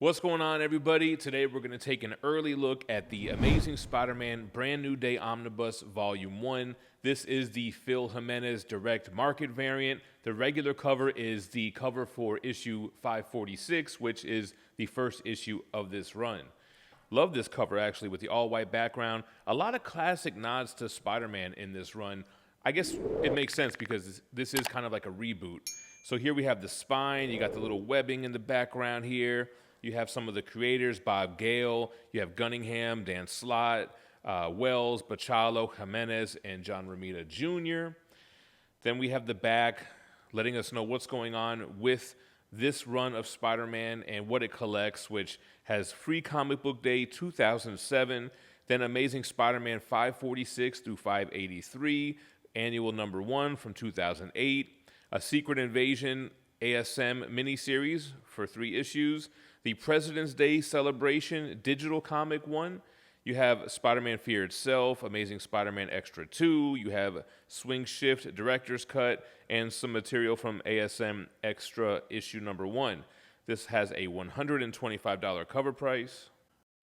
What's going on, everybody? Today we're going to take an early look at the Amazing Spider-Man Brand New Day Omnibus Volume 1. This is the Phil Jimenez Direct Market variant. The regular cover is the cover for issue 546, which is the first issue of this run. Love this cover, actually, with the all-white background. A lot of classic nods to Spider-Man in this run. I guess it makes sense because this is kind of like a reboot. So here we have the spine. You got the little webbing in the background here. You have some of the creators, Bob Gale. You have Gunningham, Dan Slott, Wells, Bachalo, Jimenez, and John Romita Jr. Then we have the back letting us know what's going on with this run of Spider-Man and what it collects, which has Free Comic Book Day 2007, then Amazing Spider-Man 546 through 583, Annual Number 1 from 2008, a Secret Invasion ASM miniseries for 3 issues, the President's Day Celebration Digital Comic 1. You have Spider-Man Fear Itself, Amazing Spider-Man Extra 2. You have Swing Shift Director's Cut, and some material from ASM Extra Issue Number 1. This has a $125 cover price.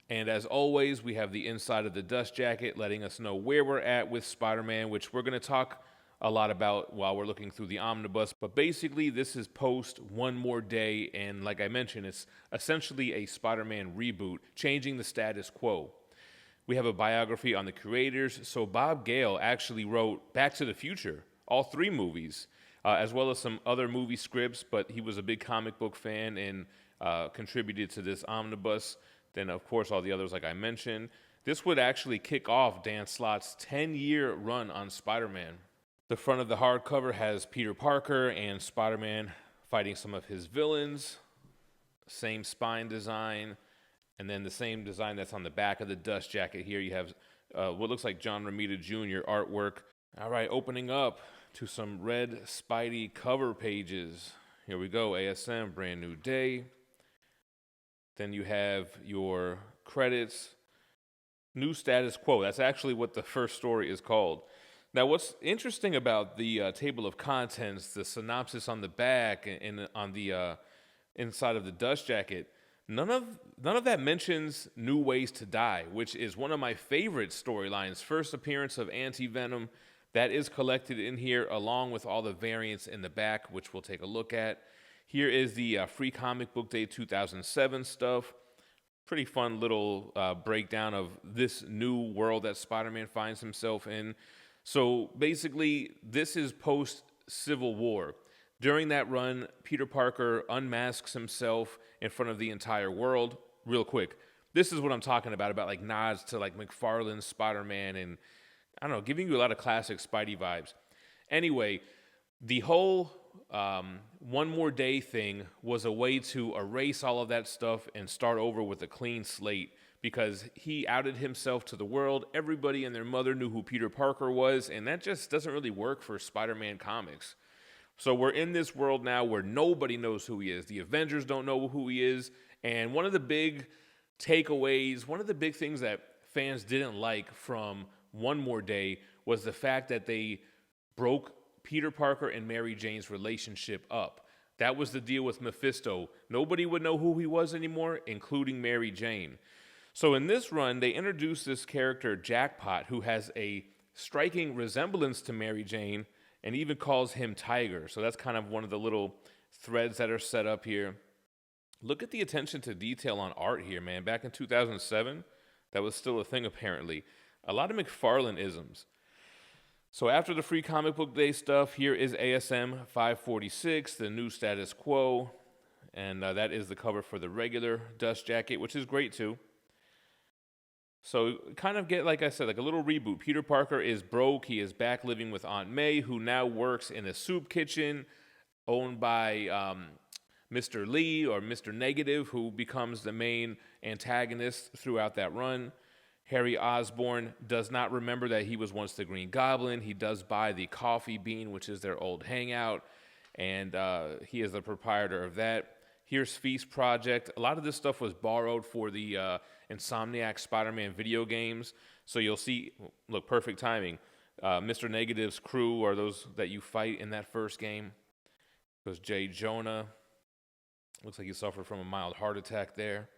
And as always, we have the inside of the dust jacket letting us know where we're at with Spider-Man, which we're going to talk a lot about while we're looking through the omnibus. But basically, this is post One More Day, and like I mentioned, it's essentially a Spider-Man reboot, changing the status quo. We have a biography on the creators. So Bob Gale actually wrote Back to the Future, all 3 movies, as well as some other movie scripts, but he was a big comic book fan and contributed to this omnibus. Then, of course, all the others like I mentioned. This would actually kick off Dan Slott's 10-year run on Spider-Man. The front of the hardcover has Peter Parker and Spider-Man fighting some of his villains. Same spine design. And then the same design that's on the back of the dust jacket here. You have what looks like John Romita Jr. artwork. All right, opening up to some red Spidey cover pages. Here we go, ASM, Brand New Day. Then you have your credits. New Status Quo. That's actually what the first story is called. Now, what's interesting about the table of contents, the synopsis on the back and on the inside of the dust jacket, none of that mentions New Ways to Die, which is one of my favorite storylines. First appearance of Anti-Venom, that is collected in here along with all the variants in the back, which we'll take a look at. Here is the Free Comic Book Day 2007 stuff. Pretty fun little breakdown of this new world that Spider-Man finds himself in. So basically, this is post-Civil War. During that run, Peter Parker unmasks himself in front of the entire world. Real quick, this is what I'm talking about like nods to like McFarlane's Spider-Man and, I don't know, giving you a lot of classic Spidey vibes. Anyway, the whole One More Day thing was a way to erase all of that stuff and start over with a clean slate, because he outed himself to the world. Everybody and their mother knew who Peter Parker was, and that just doesn't really work for Spider-Man comics. So we're in this world now where nobody knows who he is. The Avengers don't know who he is, and one of the big takeaways, one of the big things that fans didn't like from One More Day was the fact that they broke Peter Parker and Mary Jane's relationship up. That was the deal with Mephisto. Nobody would know who he was anymore, including Mary Jane. So in this run, they introduced this character, Jackpot, who has a striking resemblance to Mary Jane and even calls him Tiger. So that's kind of one of the little threads that are set up here. Look at the attention to detail on art here, man. Back in 2007, that was still a thing apparently. A lot of McFarlane-isms. So after the Free Comic Book Day stuff, here is ASM 546, the New Status Quo. And that is the cover for the regular dust jacket, which is great too. So kind of get, like I said, like a little reboot. Peter Parker is broke. He is back living with Aunt May, who now works in a soup kitchen owned by Mr. Lee, or Mr. Negative, who becomes the main antagonist throughout that run. Harry Osborn does not remember that he was once the Green Goblin. He does buy the Coffee Bean, which is their old hangout, and he is the proprietor of that. Here's Feast Project. A lot of this stuff was borrowed for the Insomniac Spider-Man video games. So you'll see, look, perfect timing. Mr. Negative's crew are those that you fight in that first game. There's Jay Jonah. Looks like he suffered from a mild heart attack there.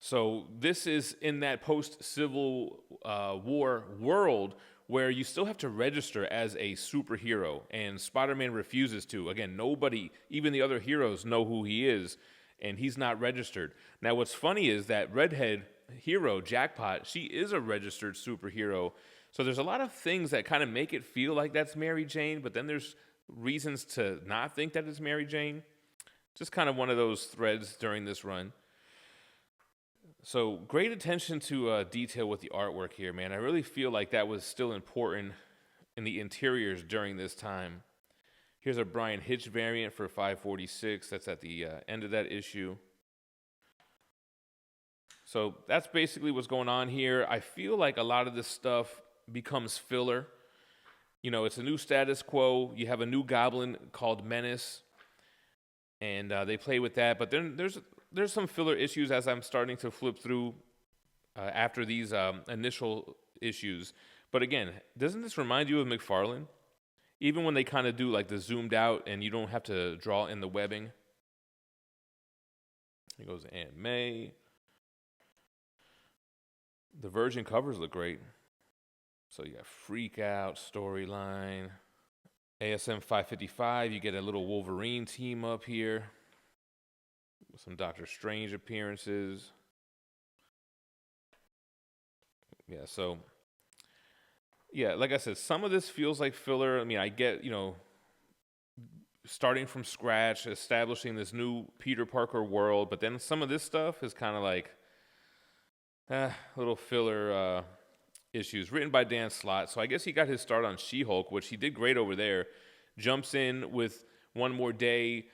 So this is in that post-Civil War world where you still have to register as a superhero, and Spider-Man refuses to. Again, nobody, even the other heroes, know who he is, and he's not registered. Now, what's funny is that redhead hero, Jackpot, she is a registered superhero. So there's a lot of things that kind of make it feel like that's Mary Jane, but then there's reasons to not think that it's Mary Jane. Just kind of one of those threads during this run. So great attention to detail with the artwork here, man. I really feel like that was still important in the interiors during this time. Here's a Brian Hitch variant for 546. That's at the end of that issue. So that's basically what's going on here. I feel like a lot of this stuff becomes filler. You know, it's a new status quo. You have a new goblin called Menace, and they play with that. But then there's some filler issues as I'm starting to flip through after these initial issues. But again, doesn't this remind you of McFarlane? Even when they kind of do like the zoomed out and you don't have to draw in the webbing. Here goes Aunt May. The Virgin covers look great. So you got Freak Out, Storyline. ASM 555, you get a little Wolverine team up here. Some Doctor Strange appearances. Yeah, so, yeah, like I said, some of this feels like filler. I mean, I get, you know, starting from scratch, establishing this new Peter Parker world, but then some of this stuff is kind of like little filler issues. Written by Dan Slott, so I guess he got his start on She-Hulk, which he did great over there. Jumps in with One More Day,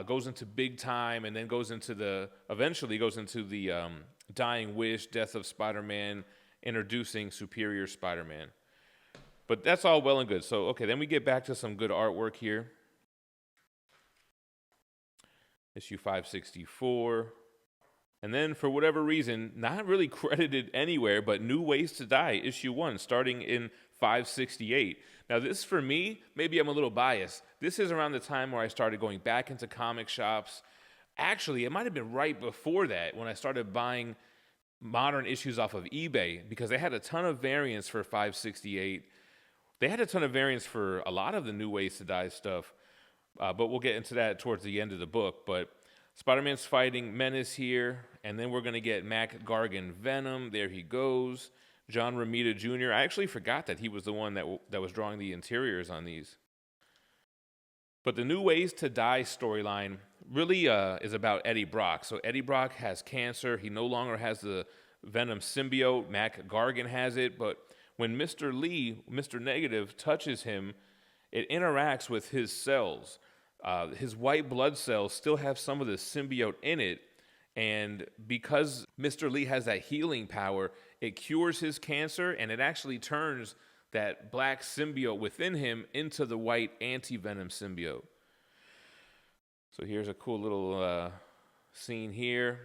goes into Big Time, and then eventually goes into the Dying Wish, Death of Spider-Man, introducing Superior Spider-Man. But that's all well and good. So, okay, then we get back to some good artwork here. Issue 564. And then, for whatever reason, not really credited anywhere, but New Ways to Die, issue 1, starting in 568. Now, this, for me, maybe I'm a little biased. This is around the time where I started going back into comic shops. Actually, it might have been right before that when I started buying modern issues off of eBay, because they had a ton of variants for 568. They had a ton of variants for a lot of the New Ways to Die stuff, but we'll get into that towards the end of the book. But Spider-Man's fighting Menace here, and then we're going to get Mac Gargan Venom. There he goes. John Romita Jr. I actually forgot that he was the one that was drawing the interiors on these. But the New Ways to Die storyline really is about Eddie Brock. So Eddie Brock has cancer. He no longer has the Venom symbiote. Mac Gargan has it. But when Mr. Lee, Mr. Negative, touches him, it interacts with his cells. His white blood cells still have some of the symbiote in it, and because Mr. Lee has that healing power, it cures his cancer, and it actually turns that black symbiote within him into the white anti-venom symbiote. So here's a cool little scene here.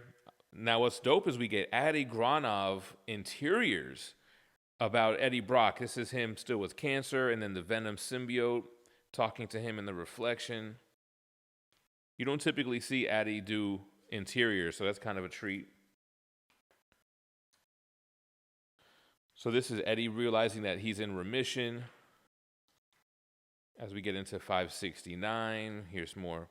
Now what's dope is we get Adi Granov interiors about Eddie Brock. This is him still with cancer, and then the venom symbiote talking to him in the reflection. You don't typically see Addy do interiors, so that's kind of a treat. So this is Eddie realizing that he's in remission. As we get into 569, here's more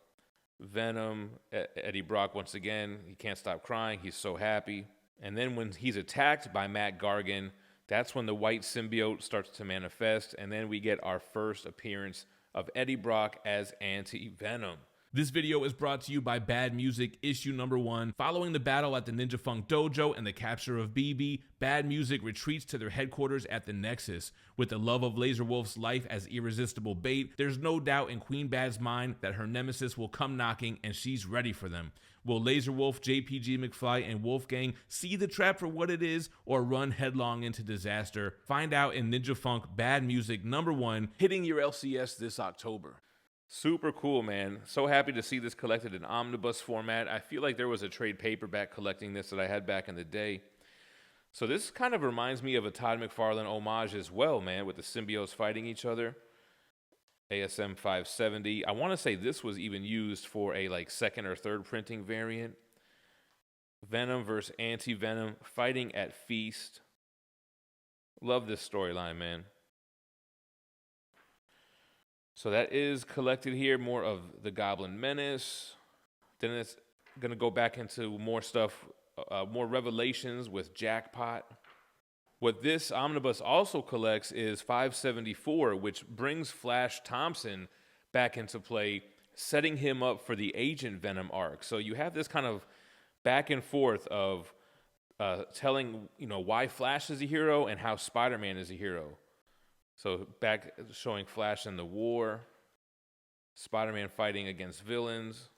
Venom. Eddie Brock, once again, he can't stop crying. He's so happy. And then when he's attacked by Mac Gargan, that's when the white symbiote starts to manifest, and then we get our first appearance of Eddie Brock as Anti-Venom. This video is brought to you by Bad Music, issue number 1. Following the battle at the Ninja Funk Dojo and the capture of BB, Bad Music retreats to their headquarters at the Nexus. With the love of Laser Wolf's life as irresistible bait, there's no doubt in Queen Bad's mind that her nemesis will come knocking, and she's ready for them. Will Laser Wolf, JPG McFly, and Wolfgang see the trap for what it is, or run headlong into disaster? Find out in Ninja Funk Bad Music number 1, hitting your LCS this October. Super cool, man. So happy to see this collected in omnibus format. I feel like there was a trade paperback collecting this that I had back in the day. So this kind of reminds me of a Todd McFarlane homage as well, man, with the symbiotes fighting each other. ASM 570. I want to say this was even used for a like second or third printing variant. Venom versus Anti-Venom fighting at Feast. Love this storyline, man. So that is collected here. More of the Goblin Menace. Then it's going to go back into more stuff, more revelations with Jackpot. What this omnibus also collects is 574, which brings Flash Thompson back into play, setting him up for the Agent Venom arc. So you have this kind of back and forth of telling, why Flash is a hero and how Spider-Man is a hero. So back showing Flash in the war, Spider-Man fighting against villains.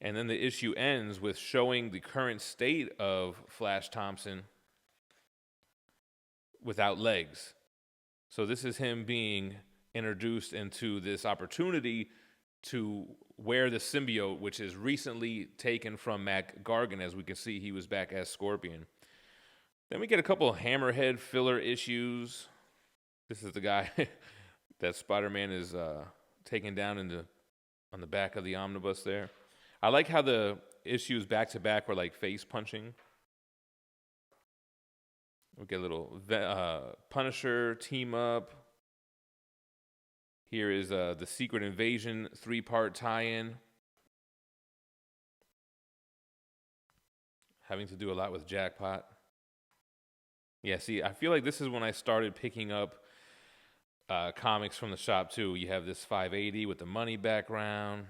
And then the issue ends with showing the current state of Flash Thompson without legs. So this is him being introduced into this opportunity to wear the symbiote, which is recently taken from Mac Gargan. As we can see, he was back as Scorpion. Then we get a couple of Hammerhead filler issues. This is the guy that Spider-Man is taking down on the back of the omnibus there. I like how the issues back-to-back were like face punching. We get a little Punisher team up. Here is the Secret Invasion 3-part tie-in. Having to do a lot with Jackpot. Yeah, see, I feel like this is when I started picking up comics from the shop too. You have this 580 with the money background.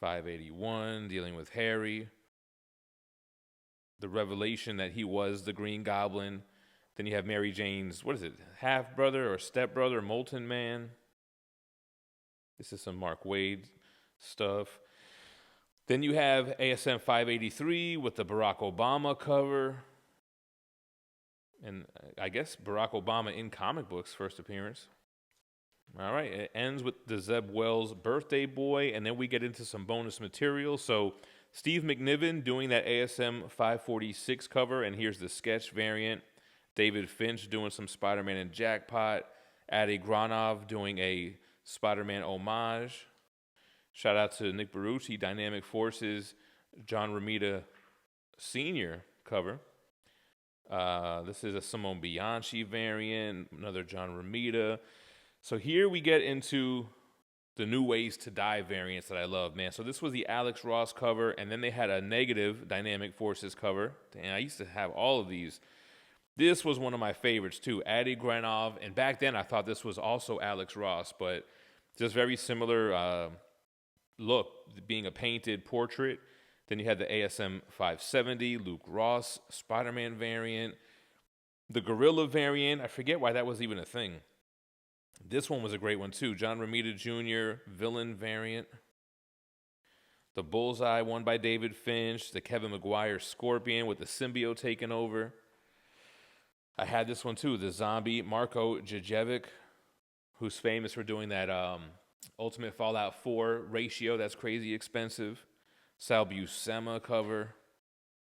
581 dealing with Harry. The revelation that he was the Green Goblin. Then you have Mary Jane's, what is it, half-brother or step-brother, Molten Man. This is some Mark Waid stuff. Then you have ASM 583 with the Barack Obama cover. And I guess Barack Obama in comic books, first appearance. All right, it ends with the Zeb Wells birthday boy, and then we get into some bonus material. So Steve McNiven doing that ASM 546 cover, and here's the sketch variant. David Finch doing some Spider-Man and Jackpot. Adi Granov doing a Spider-Man homage. Shout out to Nick Barrucci, Dynamic Forces, John Romita Sr. cover. This is a Simone Bianchi variant, another John Romita. So here we get into the New Ways to Die variants that I love, man. So this was the Alex Ross cover, and then they had a negative Dynamic Forces cover. And I used to have all of these. This was one of my favorites, too, Adi Granov. And back then, I thought this was also Alex Ross, but just very similar look, being a painted portrait. Then you had the ASM 570, Luke Ross, Spider-Man variant. The Gorilla variant, I forget why that was even a thing. This one was a great one, too. John Romita Jr., villain variant. The Bullseye, one by David Finch. The Kevin Maguire Scorpion with the symbiote taking over. I had this one, too. The zombie, Marko Djadjevic, who's famous for doing that Ultimate Fallout 4 ratio. That's crazy expensive. Sal Buscema cover.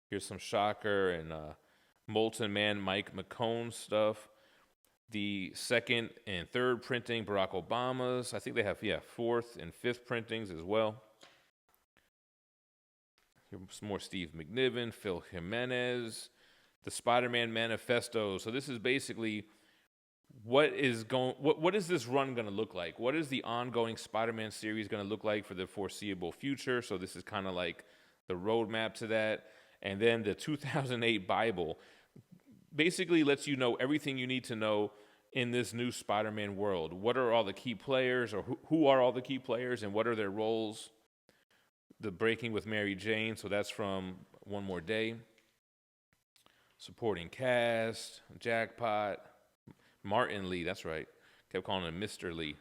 Here's some Shocker and Molten Man Mike McCone stuff. The second and third printing, Barack Obama's. I think they have, fourth and fifth printings as well. Here's some more Steve McNiven, Phil Jimenez, the Spider-Man Manifesto. So this is basically what is this run going to look like? What is the ongoing Spider-Man series going to look like for the foreseeable future? So this is kind of like the roadmap to that. And then the 2008 Bible basically lets you know everything you need to know in this new Spider-Man world. What are all the key players, or who are all the key players, and what are their roles? The Breaking with Mary Jane, so that's from One More Day. Supporting cast, Jackpot, Martin Lee, that's right. Kept calling him Mr. Lee.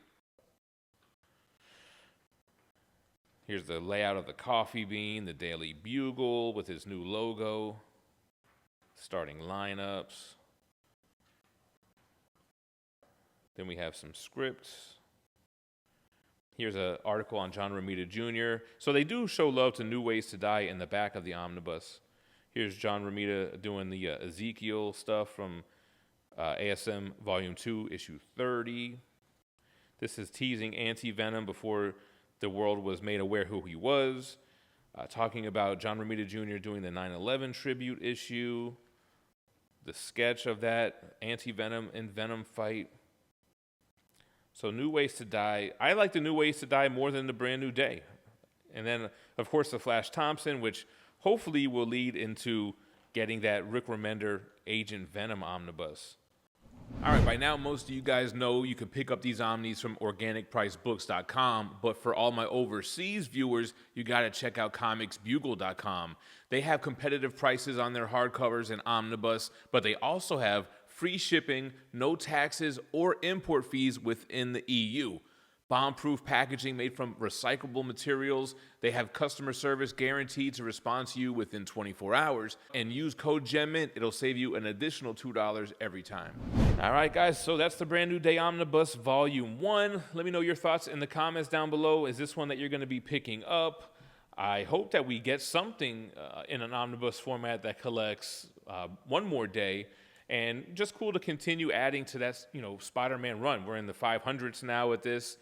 Here's the layout of the Coffee Bean, the Daily Bugle with his new logo. Starting lineups. Then we have some scripts. Here's an article on John Romita Jr. So they do show love to New Ways to Die in the back of the omnibus. Here's John Romita doing the Ezekiel stuff from ASM Volume 2, Issue 30. This is teasing Anti-Venom before the world was made aware who he was. Talking about John Romita Jr. doing the 9/11 tribute issue. The sketch of that Anti-Venom and Venom fight. So New Ways to Die. I like the New Ways to Die more than the Brand New Day. And then, of course, the Flash Thompson, which hopefully will lead into getting that Rick Remender Agent Venom omnibus. All right, by now, most of you guys know you can pick up these omnis from organicpricebooks.com, but for all my overseas viewers, you got to check out comicsbugle.com. They have competitive prices on their hardcovers and omnibus, but they also have free shipping, no taxes or import fees within the EU. Bomb-proof packaging made from recyclable materials. They have customer service guaranteed to respond to you within 24 hours. And use code GemMint. It'll save you an additional $2 every time. All right, guys, so that's the Brand New Day Omnibus Volume 1. Let me know your thoughts in the comments down below. Is this one that you're going to be picking up? I hope that we get something in an omnibus format that collects one more day. And just cool to continue adding to that, Spider-Man run. We're in the 500s now with this.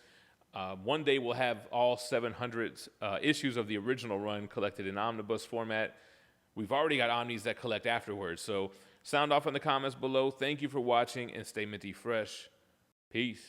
One day we'll have all 700 issues of the original run collected in omnibus format. We've already got omnis that collect afterwards. So sound off in the comments below. Thank you for watching and stay minty fresh. Peace.